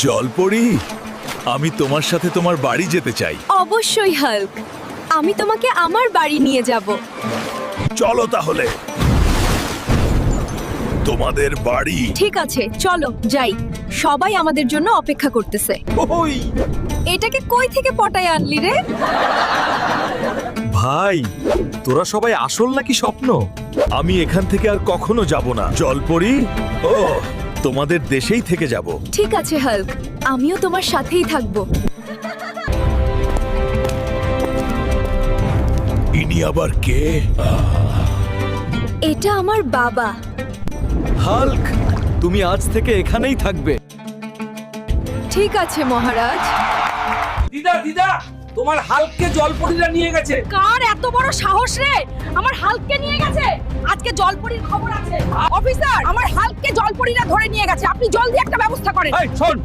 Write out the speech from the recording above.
জলপরি, আমি তোমার সাথে তোমার বাড়ি যেতে চাই। অবশ্যই হাল্ক, আমি তোমাকে আমার বাড়ি নিয়ে যাব। চলো তাহলে তোমাদের বাড়ি। ঠিক আছে, চলো যাই। সবাই আমাদের জন্য অপেক্ষা করতেছে। ওই এটাকে কই থেকে পটায় আনলি রে? ভাই, তোরা সবাই আসল নাকি স্বপ্ন? আমি এখান থেকে আর কখনো যাব না। জলপরি, ও তোমাদের দেশেই থেকে যাব। ঠিক আছে হাল্ক, আমিও তোমার সাথেই থাকবো। ইনি আবার কে? এটা আমার বাবা। হাল্ক, তুমি আজ থেকে এখানেই থাকবে। ঠিক আছে মহারাজ। দিদা দিদা, তোমার হাল্ককে জলপরীরা নিয়ে গেছে। কার এত বড় সাহস রে? আমার হাল্ককে নিয়ে গেছে। আজকে জলপরীর খবর আছে। অফিসার, আমার হাল্ককে জলপরীরা ধরে নিয়ে গেছে। আপনি জলদি একটা ব্যবস্থা করেন। এই শোন,